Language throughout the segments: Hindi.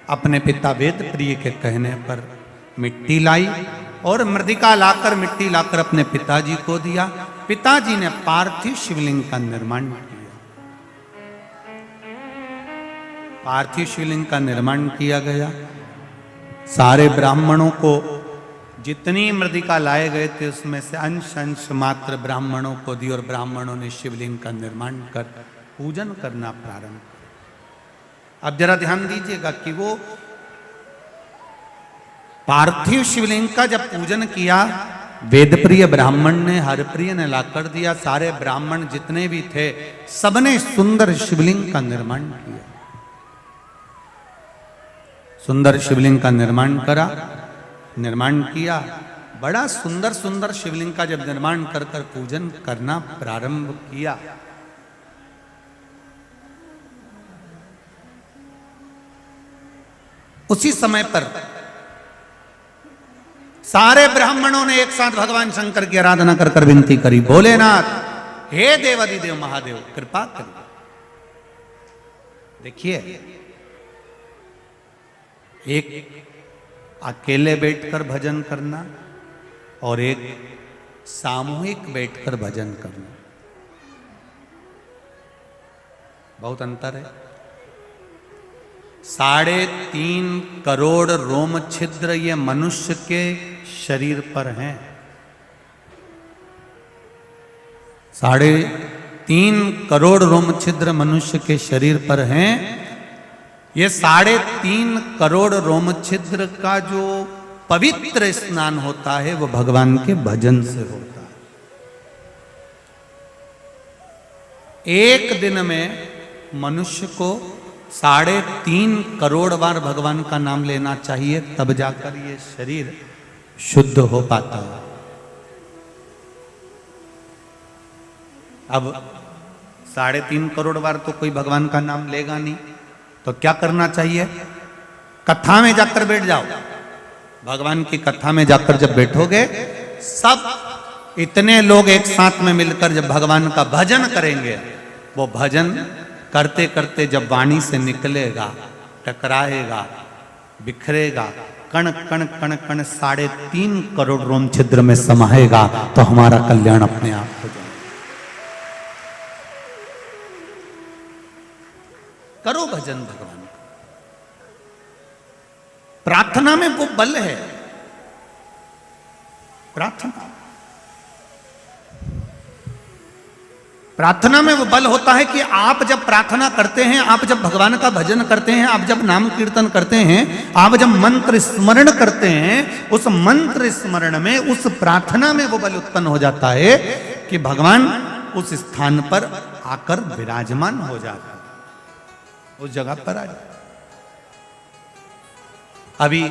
अपने पिता वेद प्रिय के कहने पर मिट्टी लाई और मृदिका लाकर मिट्टी लाकर अपने पिताजी को दिया। पिताजी ने पार्थिव शिवलिंग का निर्माण किया। पार्थिव शिवलिंग का निर्माण किया गया। सारे ब्राह्मणों को जितनी मृदिका लाए गए थे उसमें से अंश अंश मात्र ब्राह्मणों को दी और ब्राह्मणों ने शिवलिंग का निर्माण कर पूजन करना प्रारंभ किया। अब जरा ध्यान दीजिएगा कि वो पार्थिव शिवलिंग का जब पूजन किया, वेदप्रिय ब्राह्मण ने हरप्रिय ने लाकर दिया। सारे ब्राह्मण जितने भी थे सबने सुंदर शिवलिंग का निर्माण किया। सुंदर शिवलिंग का निर्माण किया। बड़ा सुंदर सुंदर शिवलिंग का जब निर्माण कर कर पूजन करना प्रारंभ किया, उसी समय पर सारे ब्राह्मणों ने एक साथ भगवान शंकर की आराधना कर कर विनती करी, भोलेनाथ हे देवादिदेव महादेव कृपा करिए। देखिए, एक अकेले बैठकर भजन करना और एक सामूहिक बैठकर भजन करना, बहुत अंतर है। 3.5 करोड़ रोम छिद्र ये मनुष्य के शरीर पर हैं। 3.5 करोड़ रोम छिद्र मनुष्य के शरीर पर हैं। ये 3.5 करोड़ रोम छिद्र का जो पवित्र स्नान होता है वो भगवान के भजन से होता है। एक दिन में मनुष्य को 3.5 करोड़ बार भगवान का नाम लेना चाहिए, तब जाकर ये शरीर शुद्ध हो पाता है। अब 3.5 करोड़ बार तो कोई भगवान का नाम लेगा नहीं, तो क्या करना चाहिए? कथा में जाकर बैठ जाओ। भगवान की कथा में जाकर जब बैठोगे, सब इतने लोग एक साथ में मिलकर जब भगवान का भजन करेंगे, वो भजन करते करते जब वाणी से निकलेगा, टकराएगा, बिखरेगा, कण कण कण कण 3.5 करोड़ रोम छिद्र में समाएगा, तो हमारा कल्याण अपने आप हो जाएगा। करो भजन भगवान का। प्रार्थना में वो बल है। प्रार्थना में वो बल होता है कि आप जब प्रार्थना करते हैं, आप जब भगवान का भजन करते हैं, आप जब नाम कीर्तन करते हैं, आप जब मंत्र स्मरण करते हैं, उस मंत्र स्मरण में, उस प्रार्थना में वो बल उत्पन्न हो जाता है कि भगवान उस स्थान पर आकर विराजमान हो जाता है, उस जगह पर आ जाए। अभी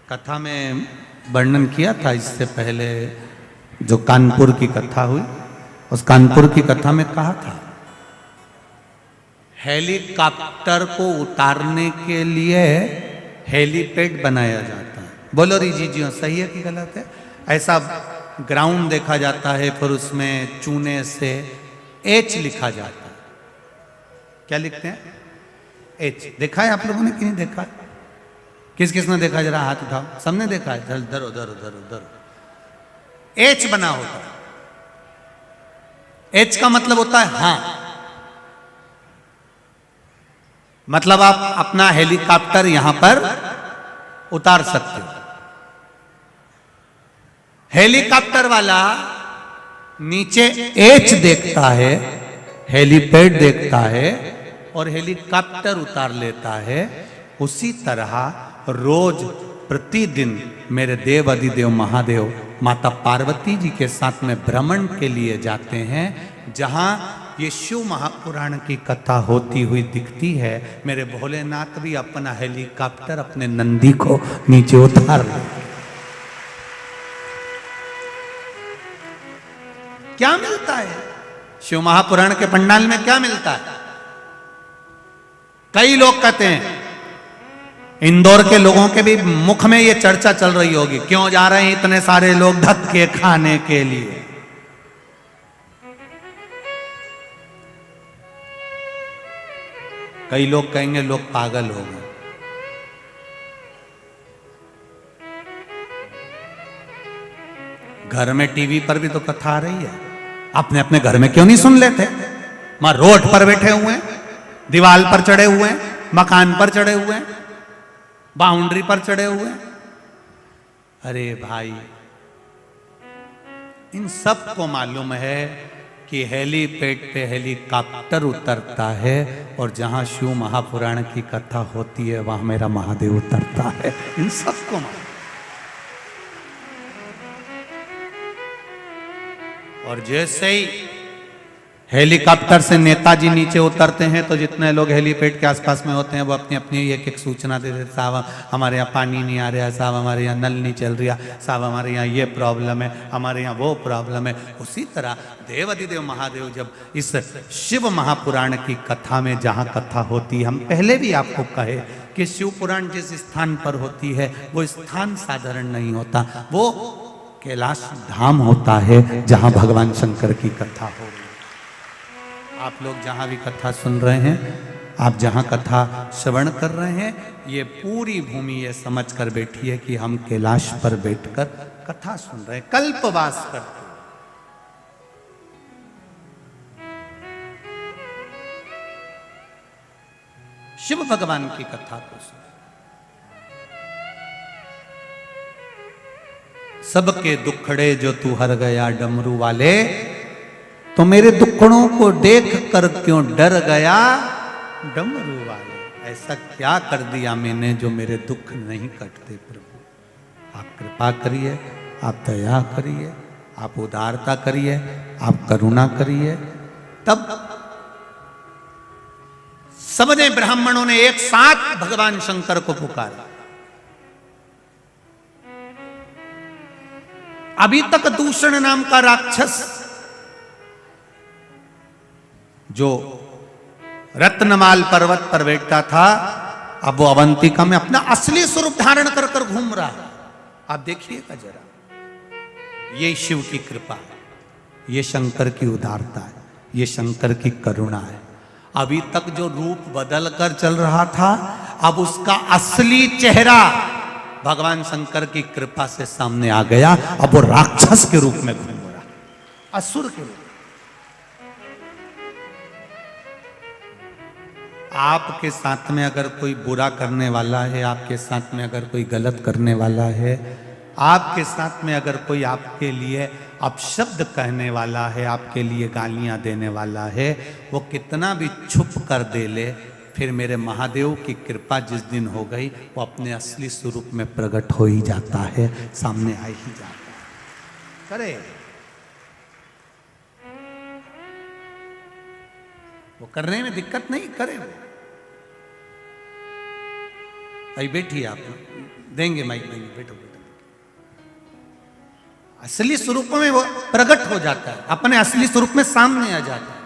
कथा में वर्णन किया था इससे पहले, जो कानपुर की कथा हुई, उस कानपुर की कथा में कहा था हेलीकॉप्टर को उतारने के लिए हेलीपैड बनाया जाता है। बोलो जी सही है कि गलत है? ऐसा ग्राउंड देखा जाता है, फिर उसमें चूने से एच लिखा जाता है। क्या लिखते हैं? एच। देखा है आप लोगों ने कि नहीं देखा? किस किस ने देखा? जरा हाथ उठाओ। सबने देखा है? धरो धरो धरो धरो। एच बना होता है। एच का मतलब होता है हां, मतलब आप अपना हेलीकॉप्टर यहां पर उतार सकते हो। हेलीकॉप्टर वाला नीचे एच देखता है, हेलीपैड देखता है और हेलीकॉप्टर उतार लेता है। उसी तरह रोज प्रतिदिन मेरे देव अधिदेव महादेव माता पार्वती जी के साथ में भ्रमण के लिए जाते हैं। जहां ये शिव महापुराण की कथा होती हुई दिखती है, मेरे भोलेनाथ भी अपना हेलीकॉप्टर अपने नंदी को नीचे उतार ले। क्या मिलता है शिव महापुराण के पंडाल में? क्या मिलता है? कई लोग कहते हैं, इंदौर के लोगों के भी मुख में ये चर्चा चल रही होगी, क्यों जा रहे हैं इतने सारे लोग धक्के खाने के लिए? कई लोग कहेंगे लोग पागल हो गए। घर में टीवी पर भी तो कथा आ रही है, अपने अपने घर में क्यों नहीं सुन लेते? वहां रोड पर बैठे हुए हैं, दीवार पर चढ़े हुए हैं, मकान पर चढ़े हुए हैं, बाउंड्री पर चढ़े हुए हैं। अरे भाई, इन सब को मालूम है कि हेलीपैड पे हेलीकॉप्टर उतरता है और जहां शिव महापुराण की कथा होती है वहां मेरा महादेव उतरता है। इन सबको मालूम। और जैसे ही हेलीकॉप्टर से नेताजी नीचे उतरते हैं तो जितने लोग हेलीपैड के आसपास में होते हैं वो अपनी अपनी एक एक सूचना दे देते, साहब हमारे यहाँ पानी नहीं आ रहा, साहब हमारे यहाँ नल नहीं चल रहा, साहब हमारे यहाँ ये प्रॉब्लम है, हमारे यहाँ वो प्रॉब्लम है। उसी तरह देवाधिदेव महादेव जब इस शिव महापुराण की कथा में जहाँ कथा होती है, हम पहले भी आपको कहे कि शिव पुराण जिस स्थान पर होती है वो स्थान साधारण नहीं होता, वो कैलाश धाम होता है जहाँ भगवान शंकर की कथा हो। आप लोग जहां भी कथा सुन रहे हैं, आप जहां कथा श्रवण कर रहे हैं, ये पूरी भूमि ये समझ कर बैठी है कि हम कैलाश पर बैठकर कथा सुन रहे हैं, कल्पवास करते हैं। शिव भगवान की कथा को सुन, सबके दुखड़े जो तू हर गया डमरू वाले, तो मेरे दुखड़ों को देख कर क्यों डर गया डमरू वाले। ऐसा क्या कर दिया मैंने जो मेरे दुख नहीं कटते प्रभु? आप कृपा करिए, आप दया करिए, आप उदारता करिए, आप करुणा करिए। तब सबने ब्राह्मणों ने एक साथ भगवान शंकर को पुकारा। अभी तक दूषण नाम का राक्षस जो रत्नमाल पर्वत पर बैठता था, अब वो अवंतिका में अपना असली स्वरूप धारण कर कर घूम रहा है। आप देखिएगा जरा, ये शिव की कृपा है, ये शंकर की उदारता है, ये शंकर की करुणा है। अभी तक जो रूप बदल कर चल रहा था, अब उसका असली चेहरा भगवान शंकर की कृपा से सामने आ गया। अब वो राक्षस के रूप में घूम रहा, असुर के रूप। आपके साथ में अगर कोई बुरा करने वाला है, आपके साथ में अगर कोई गलत करने वाला है, आपके साथ में अगर कोई आपके लिए अपशब्द कहने वाला है, आपके लिए गालियां देने वाला है, वो कितना भी छुप कर दे ले, फिर मेरे महादेव की कृपा जिस दिन हो गई, वो अपने असली स्वरूप में प्रकट हो ही जाता है, सामने आ ही जाता है। करे वो करने में दिक्कत नहीं, करे वो। भाई बैठिए, आप देंगे माइक देंगे, बैठो बैठो। असली स्वरूप में वो प्रकट हो जाता है, अपने असली स्वरूप में सामने आ जाता है।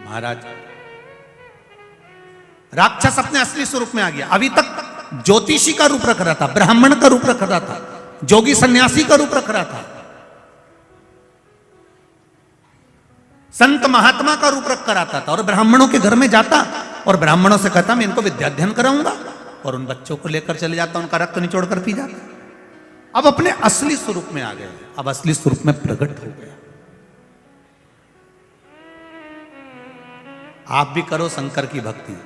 महाराज, राक्षस अपने असली स्वरूप में आ गया। अभी तक ज्योतिषी का रूप रख रहा था, ब्राह्मण का रूप रख रहा था, जोगी सन्यासी का रूप रख रहा था, संत महात्मा का रूप रख कर आता था, और ब्राह्मणों के घर में जाता और ब्राह्मणों से कहता मैं इनको विद्याध्ययन कराऊंगा, और उन बच्चों को लेकर चले जाता, उनका रक्त निचोड़ कर पी जाता। अब अपने असली स्वरूप में आ गया, अब असली स्वरूप में प्रकट हो गया। आप भी करो शंकर की भक्ति।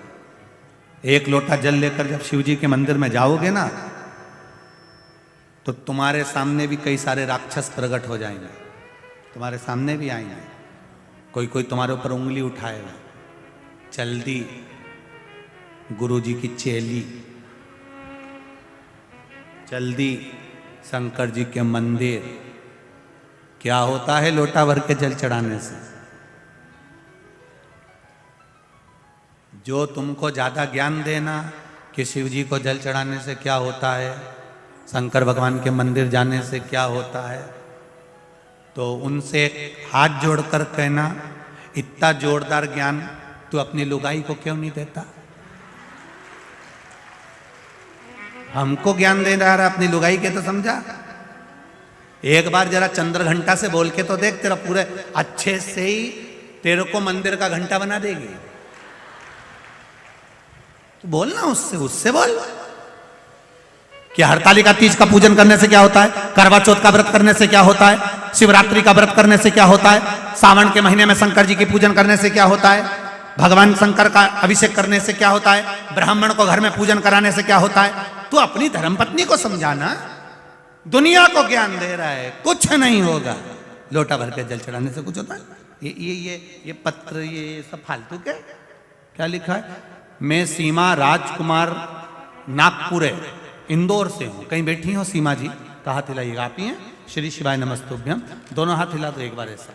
एक लोटा जल लेकर जब शिव जी के मंदिर में जाओगे ना, तो तुम्हारे सामने भी कई सारे राक्षस प्रकट हो जाएंगे, तुम्हारे सामने भी आएंगे। कोई कोई तुम्हारे ऊपर उंगली उठाएगा, चल दी गुरु जी की चेली, चल दी शंकर जी के मंदिर। क्या होता है लोटा भर के जल चढ़ाने से? जो तुमको ज्यादा ज्ञान देना कि शिव जी को जल चढ़ाने से क्या होता है, शंकर भगवान के मंदिर जाने से क्या होता है, तो उनसे हाथ जोड़कर कहना, इतना जोरदार ज्ञान तू अपनी लुगाई को क्यों नहीं देता? हमको ज्ञान दे रहा है अपनी लुगाई के, तो समझा। एक बार जरा चंद्र घंटा से बोल के तो देख, तेरा पूरे अच्छे से ही तेरे को मंदिर का घंटा बना देगी। तो बोलना उससे, उससे बोल कि हरतालिका तीज का पूजन करने से क्या होता है, करवा चौथ का व्रत करने से क्या होता है, शिवरात्रि का व्रत करने से क्या होता है, सावन के महीने में शंकर जी की पूजन करने से क्या होता है, भगवान शंकर का अभिषेक करने से क्या होता है, ब्राह्मण को घर में पूजन कराने से क्या होता है। तू अपनी धर्मपत्नी को समझाना, दुनिया को ज्ञान दे रहा है, कुछ नहीं होगा। लोटा भर के जल चढ़ाने से कुछ होता है? ये पत्र ये सब फालतू के क्या लिखा है? मैं सीमा राजकुमार नागपुर इंदौर से हूं। कहीं बैठी हो सीमा जी तो हाथ हिलाइएगा। आप ही हैं? श्री शिवाय नमस्तुभ्यम। दोनों हाथ हिला दो एक बार ऐसा।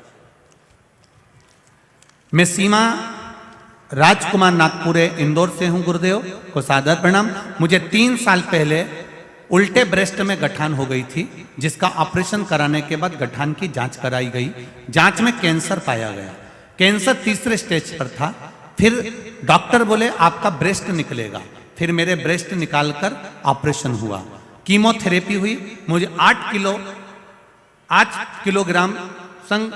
मैं सीमा राजकुमार नागपुर इंदौर से हूं। गुरुदेव को सादर प्रणाम। मुझे 3 साल पहले उल्टे ब्रेस्ट में गठान हो गई थी, जिसका ऑपरेशन कराने के बाद गठान की जांच कराई गई। जांच में कैंसर पाया गया। कैंसर 3रे स्टेज पर था। फिर डॉक्टर बोले आपका ब्रेस्ट निकलेगा। फिर मेरे ब्रेस्ट निकालकर ऑपरेशन हुआ। कीमोथेरेपी हुई। मुझे 8 किलोग्राम संग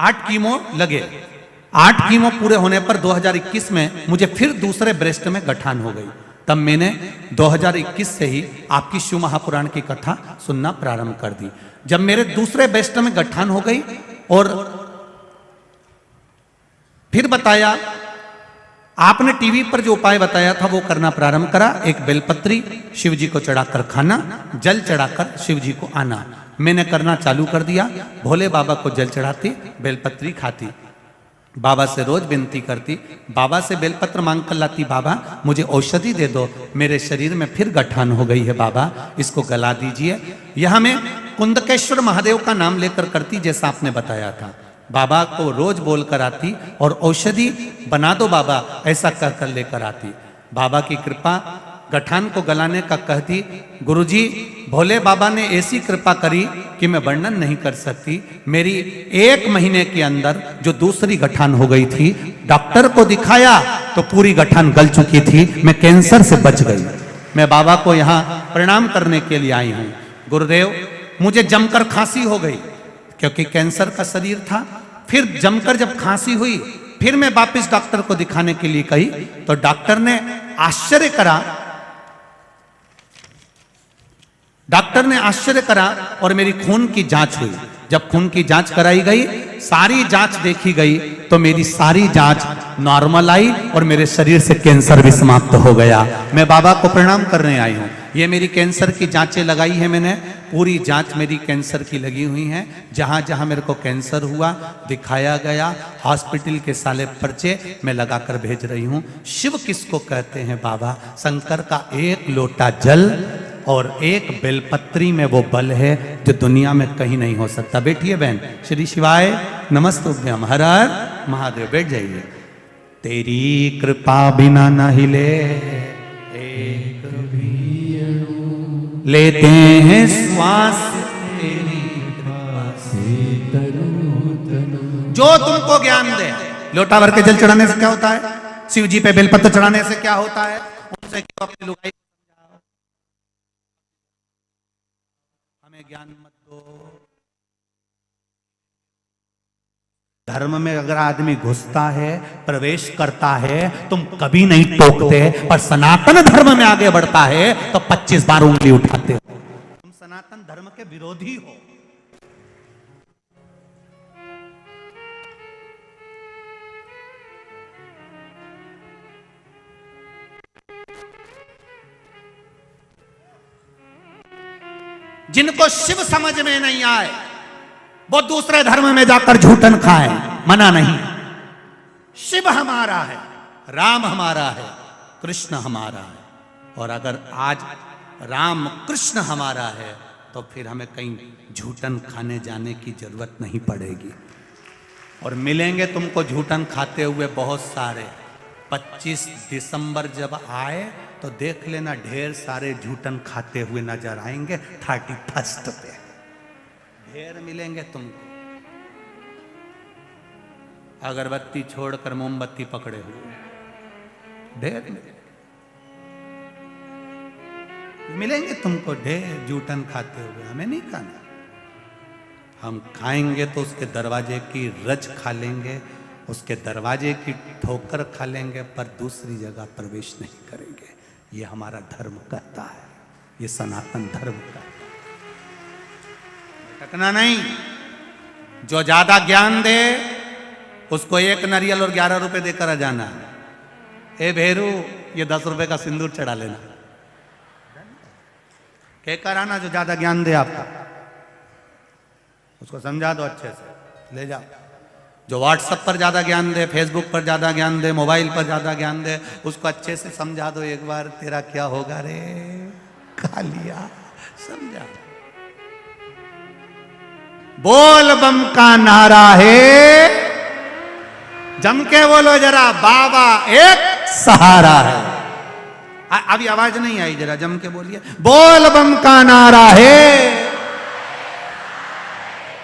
8 कीमो लगे। 8 कीमो पूरे होने पर 2021 में मुझे फिर दूसरे ब्रेस्ट में गठान हो गई। तब मैंने 2021 से ही आपकी शिव महापुराण की कथा सुनना प्रारंभ कर दी। जब मेरे दूसरे ब्रेस्ट में गठान हो गई और फिर बताया, आपने टीवी पर जो उपाय बताया था वो करना प्रारंभ करा। एक बेलपत्री शिव जी को चढ़ाकर खाना, जल चढ़ाकर शिव जी को आना। मैंने करना चालू कर दिया। भोले बाबा को जल चढ़ाती, बेलपत्री खाती, बाबा से रोज विनती करती, बाबा से बेलपत्र मांग कर लाती, बाबा मुझे औषधि दे दो, मेरे शरीर में फिर गठान हो गई है, बाबा इसको गला दीजिए। यह मैं कुंदकेश्वर महादेव का नाम लेकर करती, जैसा आपने बताया था। बाबा को रोज बोल कर आती और औषधि बना दो बाबा, ऐसा कहकर लेकर आती। बाबा की कृपा गठान को गलाने का कहती। गुरुजी भोले बाबा ने ऐसी कृपा करी कि मैं वर्णन नहीं कर सकती। मेरी 1 महीने के अंदर जो दूसरी गठान हो गई थी, डॉक्टर को दिखाया तो पूरी गठान गल चुकी थी। मैं कैंसर से बच गई। मैं बाबा को यहाँ प्रणाम करने के लिए आई हूँ। गुरुदेव मुझे जमकर खांसी हो गई क्योंकि कैंसर का शरीर था। फिर जमकर जब खांसी हुई, फिर मैं वापिस डॉक्टर को दिखाने के लिए गई तो डॉक्टर ने आश्चर्य करा। डॉक्टर ने आश्चर्य करा और मेरी खून की जांच हुई। जब खून की जांच कराई गई, सारी जांच देखी गई तो मेरी सारी जांच नॉर्मल आई और मेरे शरीर से कैंसर भी समाप्त हो गया। मैं बाबा को प्रणाम करने आई हूँ। ये मेरी कैंसर की जांचें लगाई है मैंने, पूरी जांच मेरी कैंसर की लगी हुई है। जहां जहां मेरे को कैंसर हुआ दिखाया गया, हॉस्पिटल के साले पर्चे मैं लगाकर भेज रही हूँ। शिव किसको कहते हैं बाबा? शंकर का 1 लोटा जल और 1 बेलपत्री में वो बल है जो दुनिया में कहीं नहीं हो सकता। बैठिए बहन। श्री शिवाय नमस्तुभ्यम। हर हर महादेव। बैठ जाइए। तेरी कृपा बिना न हिले एक भी लेते हैं श्वास, तेरी कृपा से जो तुमको ज्ञान दे। लोटा भर के जल चढ़ाने से क्या होता है? शिव जी पे बेलपत्र चढ़ाने से क्या होता है? उनसे क्यों अपनी लुगाई हमें ज्ञान मत दो। धर्म में अगर आदमी घुसता है, प्रवेश करता है, तुम कभी नहीं टोकते, पर सनातन धर्म में आगे बढ़ता है तो 25 बार उंगली उठाते हो। तुम सनातन धर्म के विरोधी हो। जिनको शिव समझ में नहीं आए वो दूसरे धर्म में जाकर झूठन खाएं, मना नहीं। शिव हमारा है, राम हमारा है, कृष्ण हमारा है। और अगर आज राम कृष्ण हमारा है तो फिर हमें कहीं झूठन खाने जाने की जरूरत नहीं पड़ेगी। और मिलेंगे तुमको झूठन खाते हुए बहुत सारे। 25 दिसंबर जब आए तो देख लेना, ढेर सारे झूठन खाते हुए नजर आएंगे। 31 पे ढेर मिलेंगे तुमको। अगरबत्ती छोड़कर मोमबत्ती पकड़े हुए ढेर मिलेंगे तुमको। ढेर झूठन खाते हुए। हमें नहीं खाना। हम खाएंगे तो उसके दरवाजे की रज खा लेंगे, उसके दरवाजे की ठोकर खा लेंगे पर दूसरी जगह प्रवेश नहीं करेंगे। ये हमारा धर्म कहता है, ये सनातन धर्म कहता है। भटकना नहीं। जो ज्यादा ज्ञान दे उसको 1 नारियल और 11 रुपए देकर आ जाना। ए भेरू, ये 10 रुपए का सिंदूर चढ़ा लेना। कहकर आना जो ज्यादा ज्ञान दे आपका, उसको समझा दो अच्छे से, ले जाओ। जो व्हाट्सएप पर ज्यादा ज्ञान दे, फेसबुक पर ज्यादा ज्ञान दे, मोबाइल पर ज्यादा ज्ञान दे, उसको अच्छे से समझा दो एक बार, तेरा क्या होगा रे, खा लिया। समझा। बोल बम का नारा है, जम के बोलो जरा, बाबा एक सहारा है। अभी आवाज नहीं आई, जरा जम के बोलिए। बोल बम का नारा है,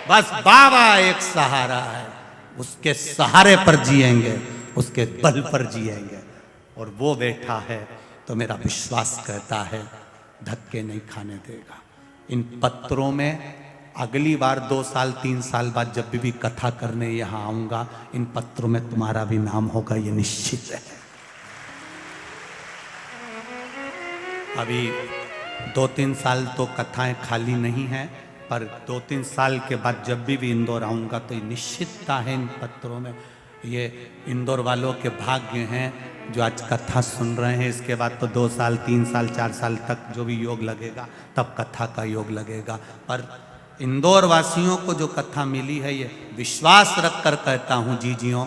बस बाबा एक सहारा है। उसके सहारे पर जिएंगे, उसके बल पर जिएंगे। और वो बैठा है तो मेरा विश्वास कहता है धक्के नहीं खाने देगा। इन पत्रों में अगली बार 2 साल 3 साल बाद जब भी कथा करने यहां आऊंगा, इन पत्रों में तुम्हारा भी नाम होगा, ये निश्चित है। अभी 2-3 साल तो कथाएं खाली नहीं हैं, पर 2-3 साल के बाद जब भी इंदौर आऊंगा तो ये निश्चितता है इन पत्रों में। ये इंदौर वालों के भाग्य हैं जो आज कथा सुन रहे हैं। इसके बाद तो 2 साल 3 साल 4 साल तक जो भी योग लगेगा तब कथा का योग लगेगा। पर इंदौर वासियों को जो कथा मिली है, ये विश्वास रख कर कहता हूँ जीजियों,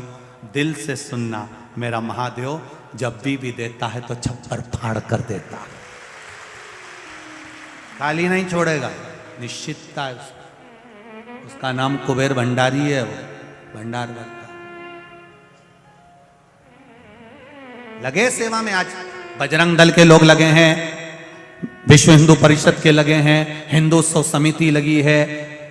दिल से सुनना। मेरा महादेव जब भी देता है तो छप्पर फाड़ कर देता है, खाली नहीं छोड़ेगा, निश्चितता है उसका नाम कुबेर भंडारी है। वो भंडार करता लगे सेवा में। आज बजरंग दल के लोग लगे हैं, विश्व हिंदू परिषद के लगे हैं, हिंदुत्व समिति लगी है,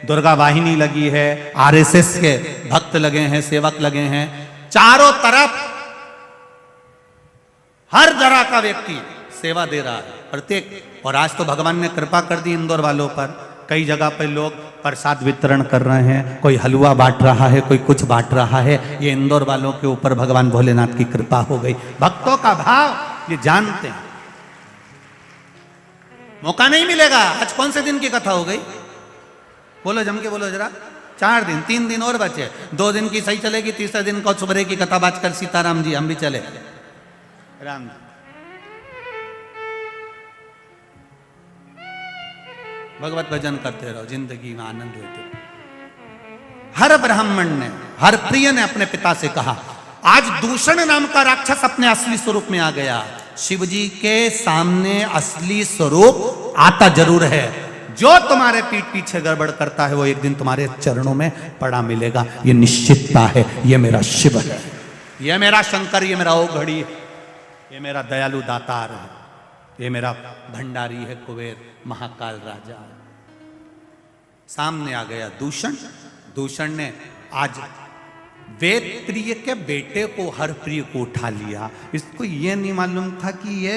दुर्गा वाहिनी लगी है, आरएसएस के भक्त लगे हैं, सेवक लगे हैं। चारों तरफ हर तरह का व्यक्ति सेवा दे रहा है, प्रत्येक। और आज तो भगवान ने कृपा कर दी इंदौर वालों पर, कई जगह पर लोग प्रसाद वितरण कर रहे हैं, कोई हलवा बांट रहा है, कोई कुछ बांट रहा है। ये इंदौर वालों के ऊपर भगवान भोलेनाथ की कृपा हो गई। भक्तों का भाव ये जानते हैं। मौका नहीं मिलेगा। आज कौन से दिन की कथा हो गई? बोलो जम के बोलो जरा। 4 दिन, 3 दिन और बचे। 2 दिन की सही चलेगी, तीसरे दिन को सुबह की कथा बात कर सीताराम जी हम भी चले। राम जी भगवत भजन करते रहो, जिंदगी में आनंद लेते रहो। हर ब्राह्मण ने, हर प्रिय ने अपने पिता से कहा, आज दूषण नाम का राक्षस अपने असली स्वरूप में आ गया। शिव जी के सामने असली स्वरूप आता जरूर है। जो तुम्हारे पीठ पीछे गड़बड़ करता है वो एक दिन तुम्हारे चरणों में पड़ा मिलेगा। ये निश्चितता है। ये मेरा शिव है, ये मेरा शंकर, ये मेरा ओघड़ी है, ये मेरा दयालु दातार है, ये मेरा भंडारी है, कुबेर महाकाल राजा है। सामने आ गया दूषण। दूषण ने आज वेद प्रिय के बेटे को, हर प्रिय को उठा लिया। इसको ये नहीं मालूम था कि ये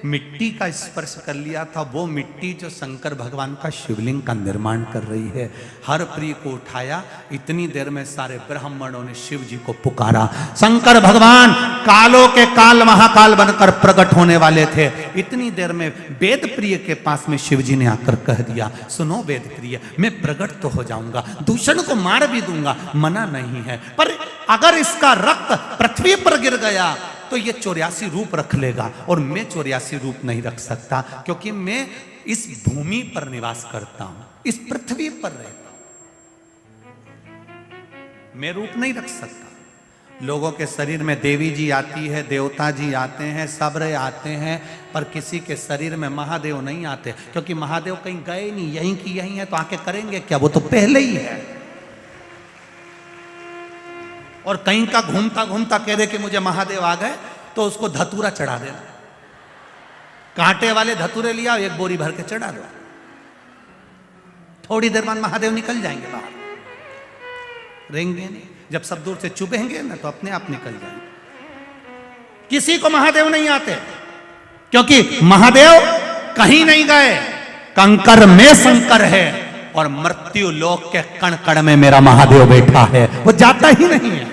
मिट्टी का स्पर्श कर लिया था, वो मिट्टी जो शंकर भगवान का शिवलिंग का निर्माण कर रही है। हर प्रिय को उठाया। इतनी देर में सारे ब्राह्मणों ने शिव जी को पुकारा। शंकर भगवान कालों के काल महाकाल बनकर प्रकट होने वाले थे। इतनी देर में वेद प्रिय के पास में शिव जी ने आकर कह दिया, सुनो वेद प्रिय, मैं प्रकट तो हो जाऊंगा, दूषण को मार भी दूंगा, मना नहीं है, पर अगर इसका रक्त पृथ्वी पर गिर गया तो ये 84 रूप रख लेगा, और मैं 84 रूप नहीं रख सकता, क्योंकि मैं इस भूमि पर निवास करता हूं, इस पृथ्वी पर रहता हूं। मैं रूप नहीं रख सकता। लोगों के शरीर में देवी जी आती है, देवता जी आते हैं, सब्र आते हैं, पर किसी के शरीर में महादेव नहीं आते, क्योंकि महादेव कहीं गए नहीं, यहीं की यहीं है, तो आके करेंगे क्या? वो तो पहले ही है। और कहीं का घूमता घूमता कह दे कि मुझे महादेव आ गए, तो उसको धतूरा चढ़ा देना। कांटे वाले धतूरे लिया, 1 बोरी भर के चढ़ा दो, थोड़ी देर बाद महादेव निकल जाएंगे बाहर, रहेंगे नहीं। जब सब दूर से चुभेंगे ना तो अपने आप निकल जाएंगे। किसी को महादेव नहीं आते, क्योंकि महादेव कहीं नहीं गए, कंकर में शंकर है, और मृत्यु लोक के कण कण में मेरा महादेव बैठा है, वो जाता ही नहीं है।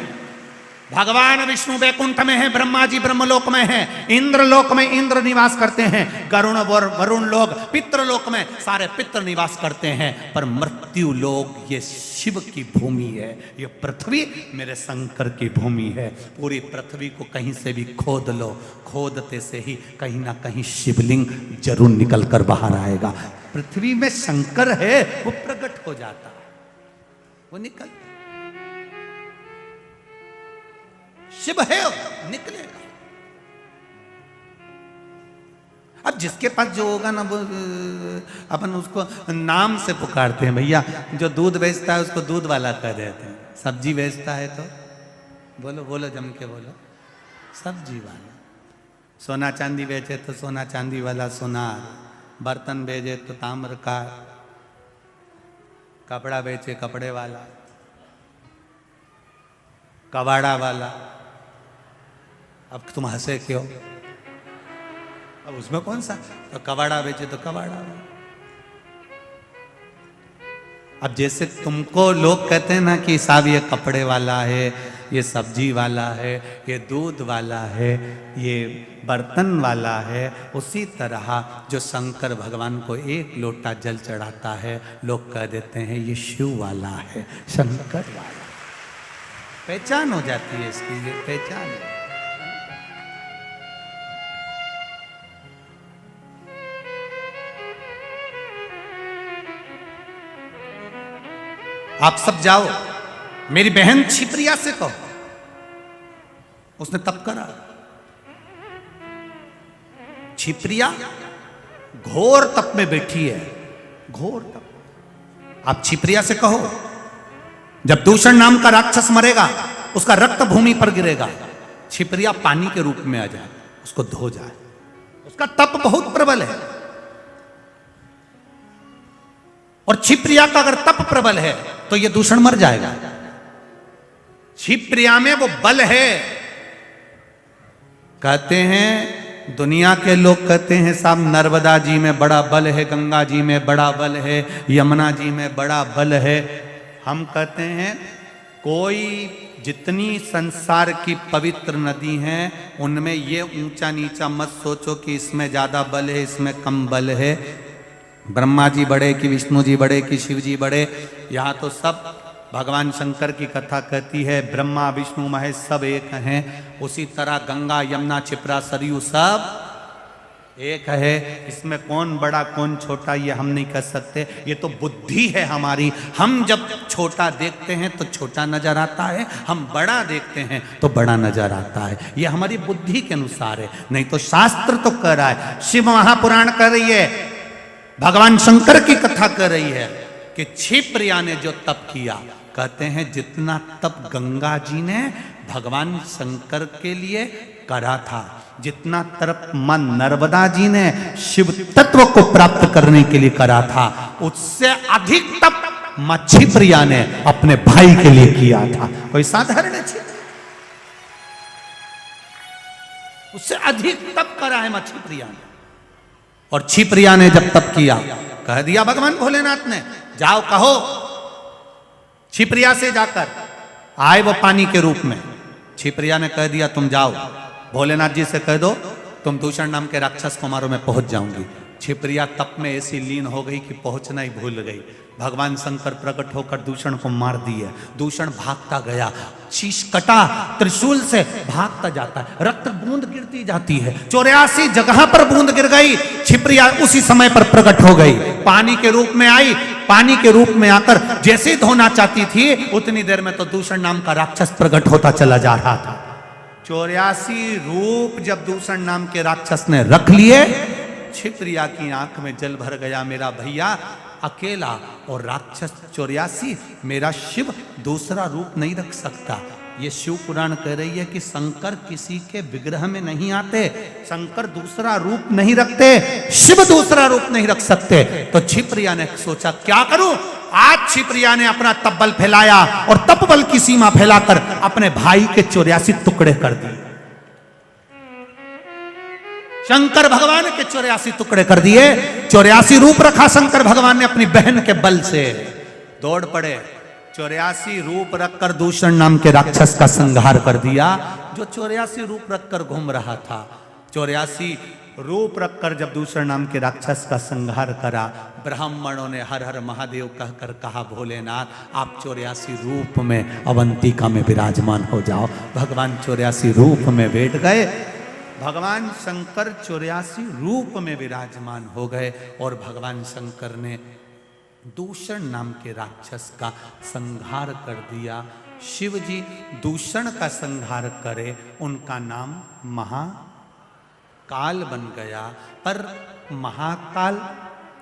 भगवान विष्णु वैकुंठ में है, ब्रह्मा जी ब्रह्मलोक में है, इंद्रलोक में इंद्र निवास करते हैं, गरुण वरुण लोक पितृलोक में सारे पितृ निवास करते हैं, पर मृत्यु लोक ये शिव की भूमि है, ये पृथ्वी मेरे शंकर की भूमि है। पूरी पृथ्वी को कहीं से भी खोद लो, खोदते से ही कहीं ना कहीं शिवलिंग जरूर निकल कर बाहर आएगा। पृथ्वी में शंकर है, वो प्रकट हो जाता है, वो निकल, शिव है निकलेगा। अब जिसके पास जो होगा ना वो अपन उसको नाम से पुकारते हैं। भैया जो दूध बेचता है उसको दूध वाला कह देते हैं, सब्जी बेचता है तो बोलो बोलो जम के बोलो, सब्जी वाला। सोना चांदी बेचे तो सोना चांदी वाला सोनार, बर्तन बेचे तो ताम्र का, कपड़ा बेचे कपड़े वाला, कबाड़ा वाला। अब तुम हंसे क्यों? अब उसमें कौन सा, तो कबाड़ा बेचे तो कबाड़ा वाला। अब जैसे तुमको लोग कहते हैं ना कि साहब ये कपड़े वाला है, ये सब्जी वाला है, ये दूध वाला है, ये बर्तन वाला है, उसी तरह जो शंकर भगवान को एक लोटा जल चढ़ाता है लोग कह देते हैं ये शिव वाला है, शंकर वाला। पहचान हो जाती है इसकी, ये पहचान है। आप सब जाओ, मेरी बहन छिप्रिया से कहो, उसने तप करा। छिप्रिया घोर तप में बैठी है, घोर तप। आप छिप्रिया से कहो जब दूषण नाम का राक्षस मरेगा उसका रक्त भूमि पर गिरेगा, छिप्रिया पानी के रूप में आ जाए, उसको धो जाए। उसका तप बहुत प्रबल है, और छिप्रिया का अगर तप प्रबल है तो ये दूषण मर जाएगा। छिप्रिया में वो बल है। कहते हैं दुनिया के लोग कहते हैं साहब नर्मदा जी में बड़ा बल है, गंगा जी में बड़ा बल है, यमुना जी में बड़ा बल है। हम कहते हैं कोई जितनी संसार की पवित्र नदी हैं उनमें ये ऊंचा नीचा मत सोचो कि इसमें ज्यादा बल है, इसमें कम बल है। ब्रह्मा जी बड़े कि विष्णु जी बड़े कि शिव जी बड़े, यहाँ तो सब भगवान शंकर की कथा कहती है ब्रह्मा विष्णु महेश सब एक हैं। उसी तरह गंगा यमुना छिप्रा सरयू सब एक है। इसमें कौन बड़ा कौन छोटा ये हम नहीं कह सकते, ये तो बुद्धि है हमारी। हम जब छोटा देखते हैं तो छोटा नजर आता है, हम बड़ा देखते हैं तो बड़ा नजर आता है। ये हमारी बुद्धि के अनुसार है, नहीं तो शास्त्र तो कह रहा है, शिव महापुराण कर रही है, भगवान शंकर की कथा कर रही है कि छिप्रिया ने जो तप किया, कहते हैं जितना तप गंगा जी ने भगवान शंकर के लिए करा था, जितना तप मां नर्मदा जी ने शिव तत्व को प्राप्त करने के लिए करा था, उससे अधिक तप मां छिप्रिया ने अपने भाई के लिए किया था। कोई साधारण है, उससे अधिक तप करा है मां छिप्रिया ने। और छिप्रिया ने जब तप किया, कह दिया भगवान भोलेनाथ ने जाओ कहो, छिप्रिया से जाकर आए वो पानी के रूप में। छिप्रिया ने कह दिया तुम जाओ, भोलेनाथ जी से कह दो तुम दूषण नाम के राक्षस को मारो, मैं पहुंच जाऊंगी। छिप्रिया तप में ऐसी लीन हो गई कि पहुंचना ही भूल गई। भगवान शंकर प्रकट होकर दूषण को मार दिए। दूषण भागता गया, शीश कटा, त्रिशूल से भागता जाता है, रक्त बूंद गिरती जाती है, 84 जगह पर बूंद गिर गई। छिप्रिया उसी समय पर प्रकट हो गई, पानी के रूप में आई। पानी के रूप में आकर जैसे धोना चाहती थी उतनी देर में तो दूषण नाम का राक्षस प्रकट होता चला जा रहा था। 84 रूप जब दूषण नाम के राक्षस ने रख लिए, छिप्रिया की आंख में जल भर गया। मेरा भैया अकेला और राक्षस 84, मेरा शिव दूसरा रूप नहीं रख सकता। ये शिव पुराण कह रही है कि शंकर किसी के विग्रह में नहीं आते, शंकर दूसरा रूप नहीं रखते, शिव दूसरा रूप नहीं रख सकते। तो छिप्रिया ने सोचा क्या करूं। आज छिप्रिया ने अपना तपबल फैलाया और तपबल की सीमा फैलाकर अपने भाई के 84 टुकड़े कर दिए। शंकर भगवान के 84 टुकड़े कर दिए। 84 रूप रखा शंकर भगवान ने अपनी बहन के बल से। दौड़ पड़े 84 रूप रखकर दूषण नाम के राक्षस का संहार कर दिया। जो 84 रूप रखकर घूम रहा था, 84 रूप रखकर जब दूषण नाम के राक्षस का संहार करा, ब्राह्मणों ने हर हर महादेव कहकर कहा, भोलेनाथ आप 84 रूप में अवंतिका में विराजमान हो जाओ। भगवान 84 रूप में बैठ गए। भगवान शंकर 84 रूप में विराजमान हो गए और भगवान शंकर ने दूषण नाम के राक्षस का संहार कर दिया। शिव जी दूषण का संहार करे, उनका नाम महाकाल बन गया। पर महाकाल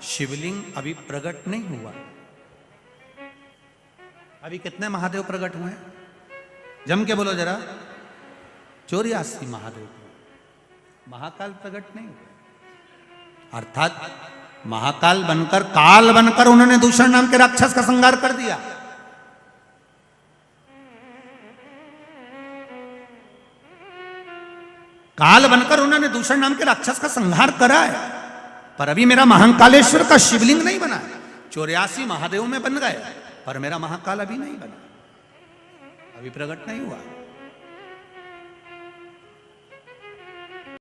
शिवलिंग अभी प्रकट नहीं हुआ। अभी कितने महादेव प्रकट हुए हैं? जम के बोलो जरा। 84 महादेव। महाकाल प्रकट नहीं हुआ, अर्थात महाकाल बनकर, काल बनकर उन्होंने दूषण नाम के राक्षस का संहार कर दिया। काल बनकर उन्होंने दूषण नाम के राक्षस का संहार करा है, पर अभी मेरा महाकालेश्वर का शिवलिंग नहीं बना है। 84 महादेव में बन गए, पर मेरा महाकाल अभी नहीं बना, अभी प्रकट नहीं हुआ।